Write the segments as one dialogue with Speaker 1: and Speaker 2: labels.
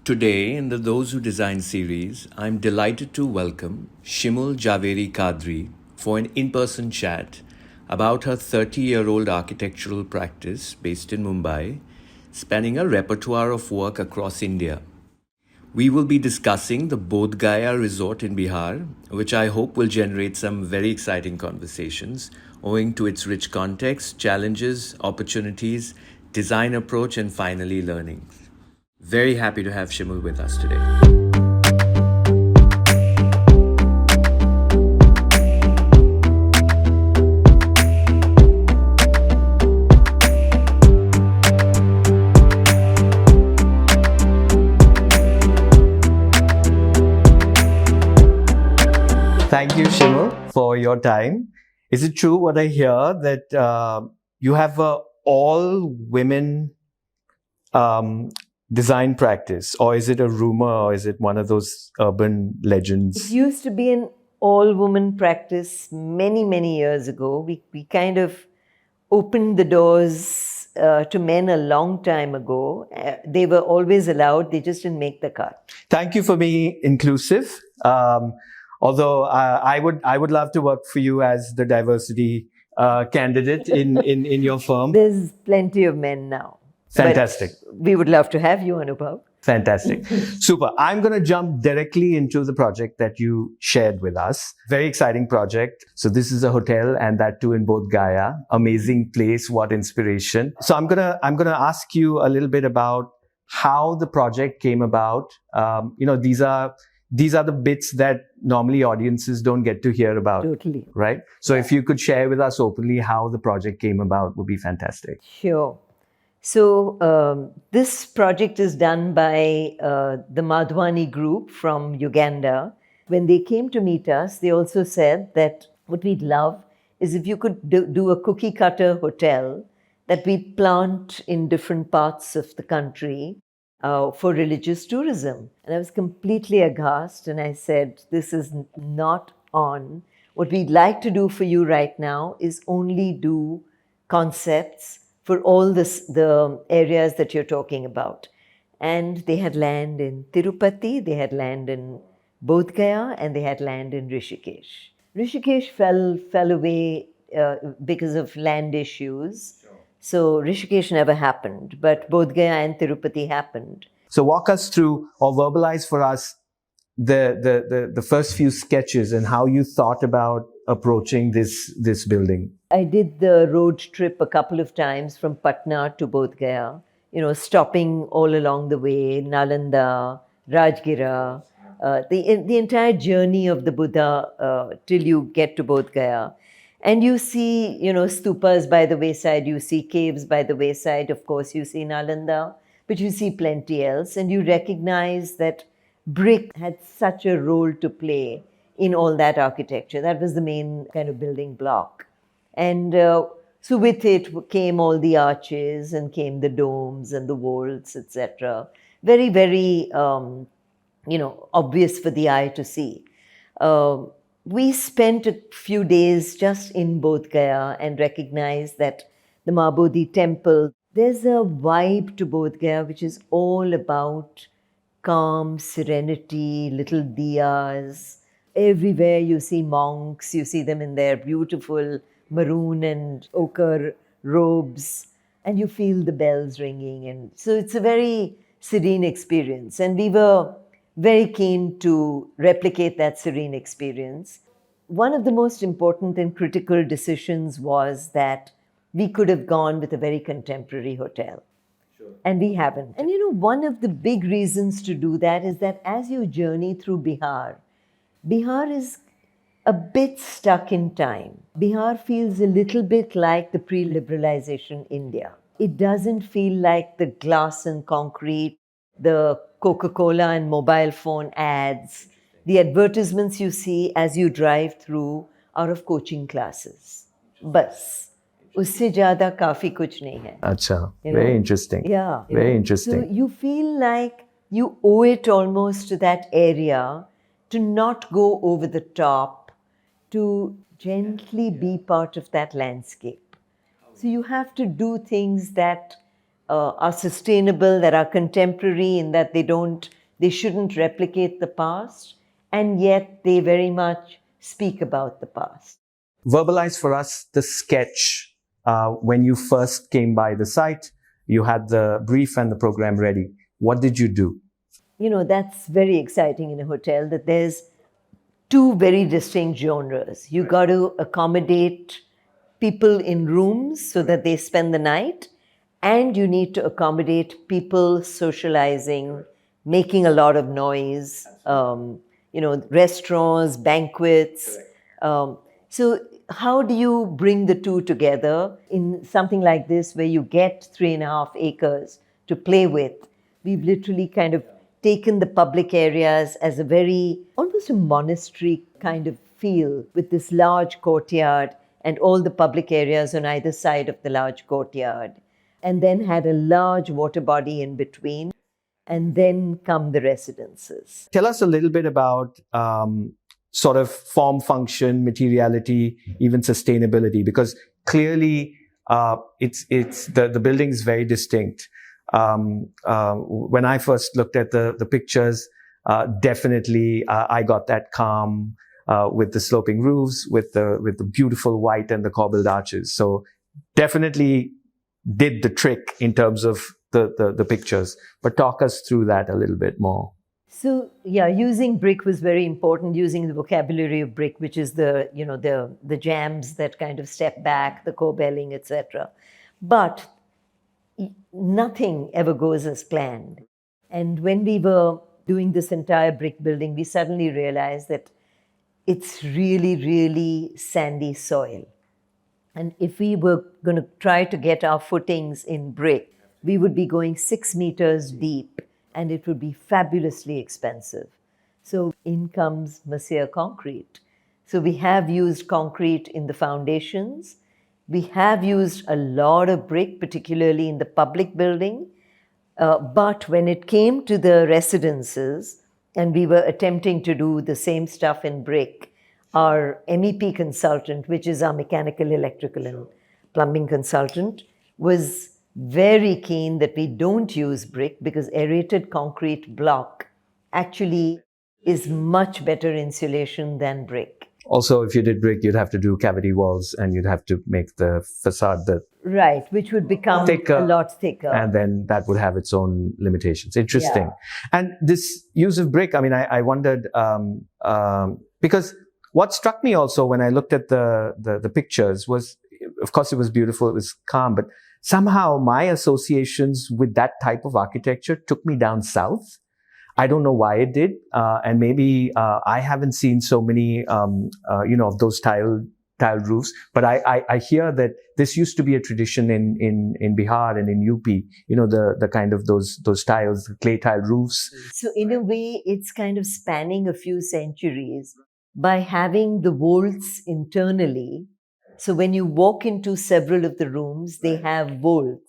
Speaker 1: Today, in the Those Who Design series, I'm delighted to welcome Shimul Javeri Kadri for an in person chat about her 30-year-old architectural practice based in Mumbai, spanning a repertoire of work across India. We will be discussing the Bodhgaya resort in Bihar, which I hope will generate some very exciting conversations owing to its rich context, challenges, opportunities, design approach, and finally learnings. Very happy to have Shimul with us today. Thank you, Shimul, for your time. Is it true what I hear that you have a all-women design practice, or is it a rumor, or is it one of those urban legends?
Speaker 2: It used to be an all-woman practice many years ago. We kind of opened the doors to men a long time ago. They were always allowed, they just didn't make the cut.
Speaker 1: Thank you for being inclusive. Although I would love to work for you as the diversity candidate in your firm.
Speaker 2: There's plenty of men now.
Speaker 1: Fantastic.
Speaker 2: But we would love to have you, Anubhav.
Speaker 1: Fantastic. Super. I'm going to jump directly into the project that you shared with us. Very exciting project. So this is a hotel, and that too in Bodhgaya. Amazing place. What inspiration. So I'm going to ask you a little bit about how the project came about. These are the bits that normally audiences don't get to hear about.
Speaker 2: Totally.
Speaker 1: Right? So if you could share with us openly how the project came about, would be fantastic.
Speaker 2: Sure. So this project is done by the Madhwani group from Uganda. When they came to meet us, they also said that what we'd love is if you could do a cookie cutter hotel that we plant in different parts of the country for religious tourism. And I was completely aghast, and I said, this is not on. What we'd like to do for you right now is only do concepts for all the areas that you're talking about. And they had land in Tirupati, they had land in Bodhgaya, and they had land in Rishikesh. Rishikesh fell away because of land issues. Sure. So Rishikesh never happened, but Bodhgaya and Tirupati happened.
Speaker 1: So walk us through, or verbalize for us, the first few sketches and how you thought about approaching this building.
Speaker 2: I did the road trip a couple of times from Patna to Bodhgaya, stopping all along the way, Nalanda, Rajgira, the entire journey of the Buddha till you get to Bodhgaya. And you see, stupas by the wayside, you see caves by the wayside, of course you see Nalanda, but you see plenty else, and you recognize that brick had such a role to play in all that architecture. That was the main kind of building block. And so with it came all the arches and came the domes and the vaults, etc. Very, obvious for the eye to see. We spent a few days just in Bodhgaya and recognized that the Mabodhi temple, there's a vibe to Bodhgaya which is all about calm, serenity, little diyas. Everywhere you see monks, you see them in their beautiful maroon and ochre robes, and you feel the bells ringing. And so it's a very serene experience. And we were very keen to replicate that serene experience. One of the most important and critical decisions was that we could have gone with a very contemporary hotel. Sure. And we haven't. And one of the big reasons to do that is that as you journey through Bihar is a bit stuck in time. Bihar feels a little bit like the pre-liberalization India. It doesn't feel like the glass and concrete, the Coca-Cola and mobile phone ads. The advertisements you see as you drive through are of coaching classes. Bas. Usse zyada kafi kuch nahi hai.
Speaker 1: Acha. Very interesting.
Speaker 2: Yeah.
Speaker 1: Very interesting.
Speaker 2: So you feel like you owe it almost to that area to not go over the top, to gently be part of that landscape. So you have to do things that are sustainable, that are contemporary, in that they don't They shouldn't replicate the past, and yet they very much speak about the past.
Speaker 1: Verbalize for us the sketch. When you first came by the site, you had the brief and the program ready. What did you do?
Speaker 2: You know, that's very exciting in a hotel, that there's two very distinct genres. You got to accommodate people in rooms so that they spend the night, and you need to accommodate people socializing, making a lot of noise, restaurants, banquets. So how do you bring the two together in something like this, where you get 3.5 acres to play with? We've literally kind of taken the public areas as a very, almost a monastery kind of feel, with this large courtyard and all the public areas on either side of the large courtyard, and then had a large water body in between, and then come the residences.
Speaker 1: Tell us a little bit about sort of form, function, materiality, even sustainability, because clearly it's the building is very distinct. When I first looked at the pictures, definitely I got that calm with the sloping roofs, with the beautiful white and the cobbled arches. So definitely did the trick in terms of the pictures. But talk us through that a little bit more.
Speaker 2: So yeah, using brick was very important, using the vocabulary of brick, which is the jambs that kind of step back, the corbelling, etc. But nothing ever goes as planned. And when we were doing this entire brick building, we suddenly realized that it's really, really sandy soil. And if we were going to try to get our footings in brick, we would be going 6 meters deep, and it would be fabulously expensive. So in comes Monsieur Concrete. So we have used concrete in the foundations. We have used a lot of brick, particularly in the public building. But when it came to the residences, and we were attempting to do the same stuff in brick, our MEP consultant, which is our mechanical, electrical, and plumbing consultant, was very keen that we don't use brick, because aerated concrete block actually is much better insulation than brick.
Speaker 1: Also, if you did brick, you'd have to do cavity walls, and you'd have to make the facade
Speaker 2: right, which would become thicker, a lot thicker.
Speaker 1: And then that would have its own limitations. Interesting. Yeah. And this use of brick, I mean, I wondered, because what struck me also when I looked at the pictures was, of course, it was beautiful, it was calm, but somehow my associations with that type of architecture took me down south. I don't know why it did. And maybe I haven't seen so many, of those tiled roofs. But I hear that this used to be a tradition in Bihar and in UP, the kind of those tiles, clay tile roofs.
Speaker 2: So in a way, it's kind of spanning a few centuries by having the vaults internally. So when you walk into several of the rooms, they have vaults.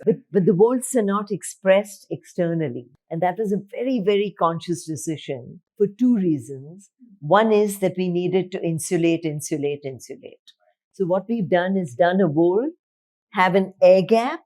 Speaker 2: But the vaults are not expressed externally. And that was a very, very conscious decision for two reasons. One is that we needed to insulate. So what we've done is done a vault, have an air gap,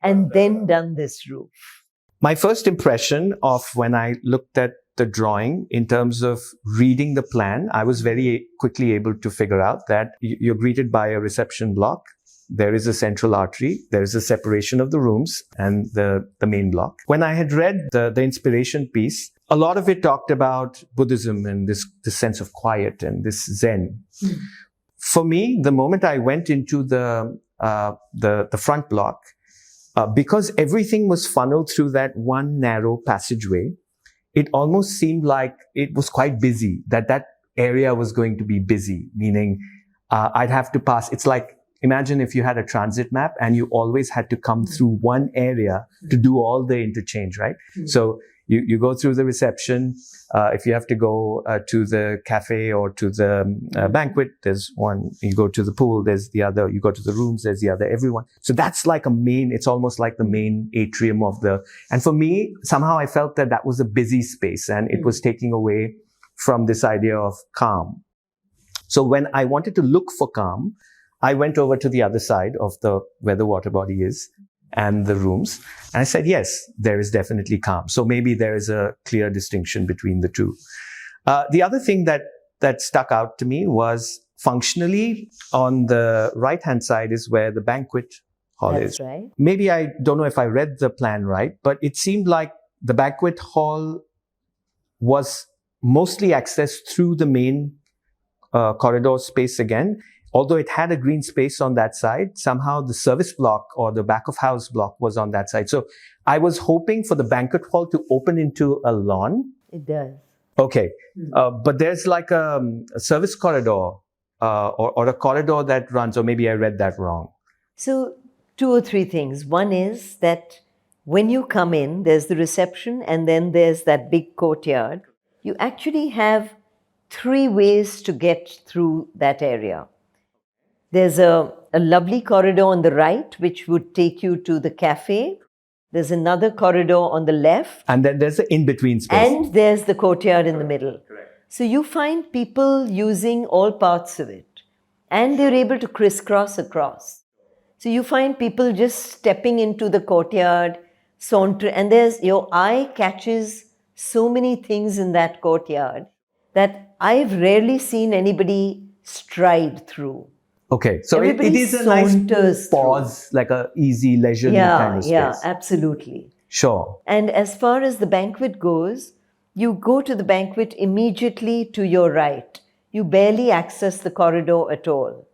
Speaker 2: and then done this roof.
Speaker 1: My first impression of when I looked at the drawing in terms of reading the plan, I was very quickly able to figure out that you're greeted by a reception block. There is a central artery, there is a separation of the rooms and the main block. When I had read the inspiration piece, a lot of it talked about Buddhism and this sense of quiet and this Zen. Mm. For me, the moment I went into the front block, because everything was funneled through that one narrow passageway, it almost seemed like it was quite busy, that area was going to be busy, meaning I'd have to pass. It's like, imagine if you had a transit map and you always had to come through one area to do all the interchange, right? Mm-hmm. So you go through the reception. If you have to go to the cafe or to the banquet, there's one. You go to the pool, there's the other. You go to the rooms, there's the other. Everyone. So that's like it's almost like the main atrium of and for me, somehow I felt that was a busy space and it was taking away from this idea of calm. So when I wanted to look for calm, I went over to the other side of where the water body is. and the rooms. And I said, yes, there is definitely calm. So maybe there is a clear distinction between the two. The other thing that stuck out to me was functionally on the right-hand side is where the banquet hall is.
Speaker 2: That's right.
Speaker 1: Maybe I don't know if I read the plan right, but it seemed like the banquet hall was mostly accessed through the main corridor space again. Although it had a green space on that side, somehow the service block or the back of house block was on that side. So I was hoping for the banquet hall to open into a lawn.
Speaker 2: It does.
Speaker 1: Okay. But there's like a service corridor or a corridor that runs, or maybe I read that wrong.
Speaker 2: So, two or three things. One is that when you come in, there's the reception and then there's that big courtyard. You actually have three ways to get through that area. There's a lovely corridor on the right, which would take you to the cafe. There's another corridor on the left.
Speaker 1: And then there's the in-between space.
Speaker 2: And there's the courtyard in the middle. Correct. So you find people using all parts of it. And they're able to crisscross across. So you find people just stepping into the courtyard, saunter, and your eye catches so many things in that courtyard that I've rarely seen anybody stride through.
Speaker 1: Okay, so it is a nice pause, like a easy leisurely kind of space.
Speaker 2: Yeah, absolutely.
Speaker 1: Sure.
Speaker 2: And as far as the banquet goes, you go to the banquet immediately to your right. You barely access the corridor at all.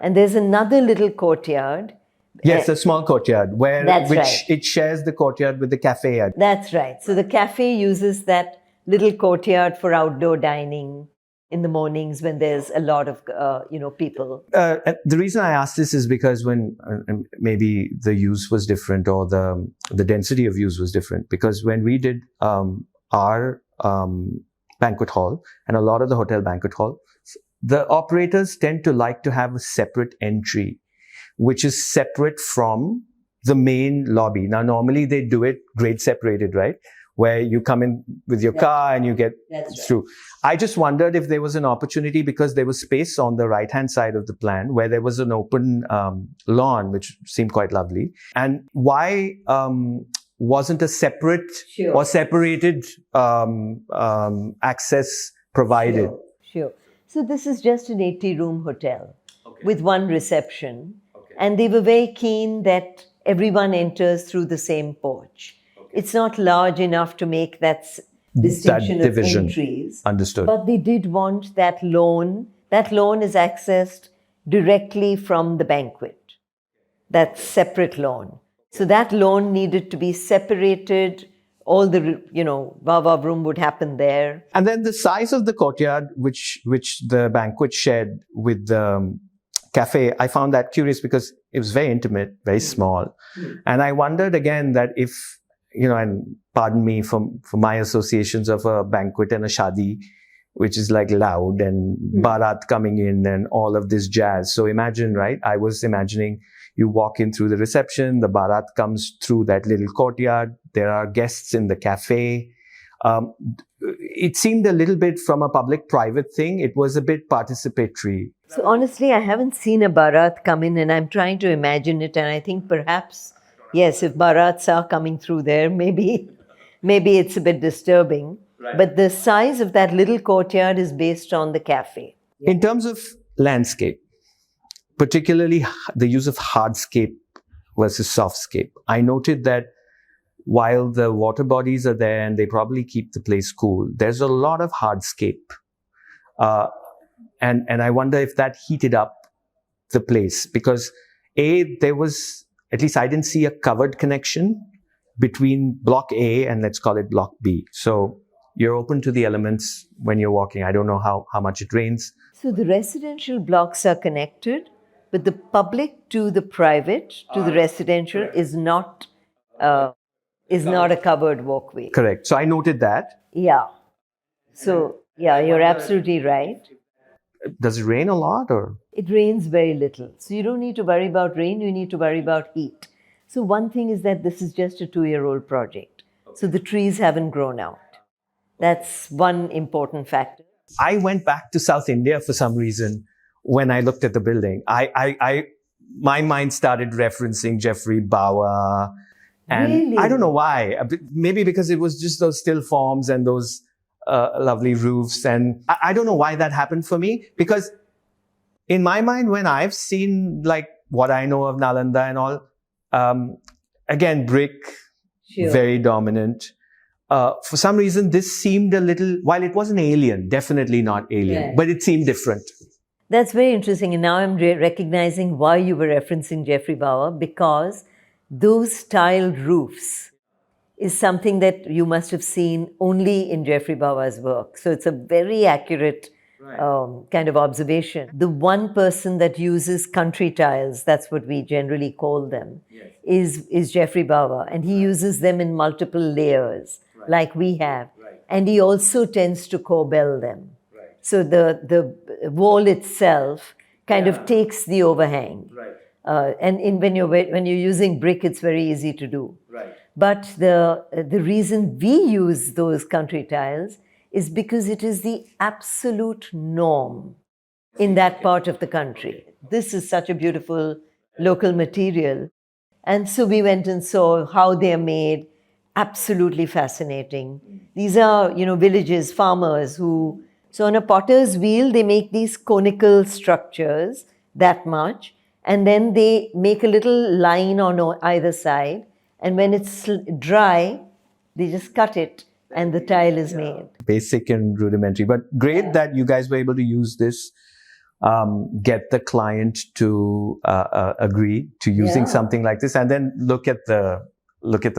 Speaker 2: And there's another little courtyard.
Speaker 1: Yes, a small courtyard it shares the courtyard with the cafe.
Speaker 2: That's right. So the cafe uses that little courtyard for outdoor dining in the mornings when there's a lot of people.
Speaker 1: The reason I asked this is because when maybe the use was different or the density of use was different. Because when we did our banquet hall and a lot of the hotel banquet hall, the operators tend to like to have a separate entry, which is separate from the main lobby. Now, normally they do it grade separated, right? Where you come in with your car and you get through. I just wondered if there was an opportunity, because there was space on the right-hand side of the plan where there was an open lawn, which seemed quite lovely. And why wasn't a separate or separated access provided?
Speaker 2: Sure. So this is just an 80-room hotel with one reception. And they were very keen that everyone enters through the same porch. It's not large enough to make that distinction of entries.
Speaker 1: Understood.
Speaker 2: But they did want that lawn. That lawn is accessed directly from the banquet. That separate lawn. So that lawn needed to be separated. All the, wow room would happen there.
Speaker 1: And then the size of the courtyard, which the banquet shared with the cafe, I found that curious because it was very intimate, very small. And I wondered again that if, and pardon me for my associations of a banquet and a shadi, which is like loud and barat coming in and all of this jazz. So imagine, right? I was imagining you walk in through the reception, the barat comes through that little courtyard. There are guests in the cafe. It seemed a little bit from a public-private thing. It was a bit participatory.
Speaker 2: So honestly, I haven't seen a barat come in and I'm trying to imagine it. And I think perhaps, yes, if barats are coming through there, maybe it's a bit disturbing. Right. But the size of that little courtyard is based on the cafe.
Speaker 1: In terms of landscape, particularly the use of hardscape versus softscape, I noted that while the water bodies are there and they probably keep the place cool, there's a lot of hardscape. And I wonder if that heated up the place, because there was, at least I didn't see a covered connection between block A and let's call it block B. So you're open to the elements when you're walking. I don't know how much it rains.
Speaker 2: So the residential blocks are connected, but the public to the private to the residential is not a covered walkway.
Speaker 1: Correct. So I noted that.
Speaker 2: Yeah. So, yeah, you're absolutely right.
Speaker 1: Does it rain a lot or?
Speaker 2: It rains very little. So you don't need to worry about rain, you need to worry about heat. So one thing is that this is just a 2-year-old project. So the trees haven't grown out. That's one important factor.
Speaker 1: I went back to South India for some reason when I looked at the building. I my mind started referencing Jeffrey Bauer. And
Speaker 2: Really?
Speaker 1: I don't know why. Maybe because it was just those still forms and those lovely roofs. And I don't know why that happened for me. Because in my mind, when I've seen like what I know of Nalanda and all, again, brick,
Speaker 2: Sure.
Speaker 1: very dominant. For some reason, this seemed a little, while it wasn't alien, definitely not alien,
Speaker 2: Yeah.
Speaker 1: but it seemed different.
Speaker 2: That's very interesting. And now I'm recognizing why you were referencing Jeffrey Bauer, because those tiled roofs is something that you must have seen only in Jeffrey Bauer's work. So it's a very accurate kind of observation. The one person that uses country tiles, that's what we generally call them, is Jeffrey Bauer. And he uses them in multiple layers, like we have. And he also tends to corbel them. So the wall itself kind of takes the overhang. And when you're using brick, it's very easy to do. But the reason we use those country tiles is because it is the absolute norm in that part of the country. This is such a beautiful local material. And so we went and saw how they're made. Absolutely fascinating. These are, villages, farmers who, so on a potter's wheel, they make these conical structures that much, and then they make a little line on either side. And when it's dry, they just cut it and the tile is made.
Speaker 1: Basic and rudimentary, but great that you guys were able to use this, get the client to agree to using something like this, and then look at the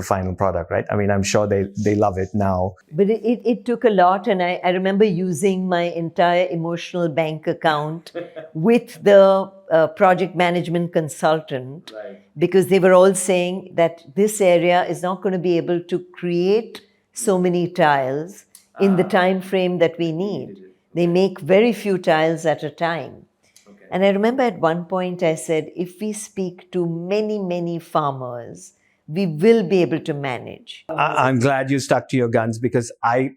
Speaker 1: final product, right? I mean, I'm sure they love it now.
Speaker 2: But it took a lot, and I remember using my entire emotional bank account with the project management consultant, because they were all saying that this area is not going to be able to create so many tiles in the time frame that we need. They make very few tiles at a time. And I remember at one point I said, if we speak to many, many farmers, we will be able to manage.
Speaker 1: I'm glad you stuck to your guns, because I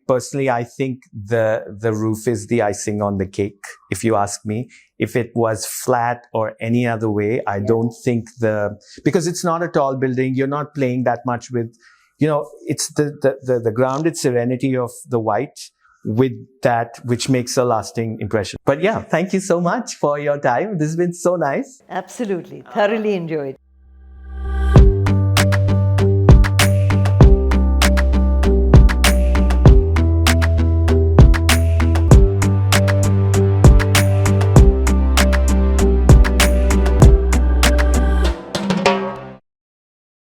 Speaker 1: think the roof is the icing on the cake, if you ask me. If it was flat or any other way, I don't think because it's not a tall building, you're not playing that much with, it's the grounded serenity of the white with that, which makes a lasting impression. But yeah, thank you so much for your time. This has been so nice.
Speaker 2: Absolutely. Thoroughly enjoyed.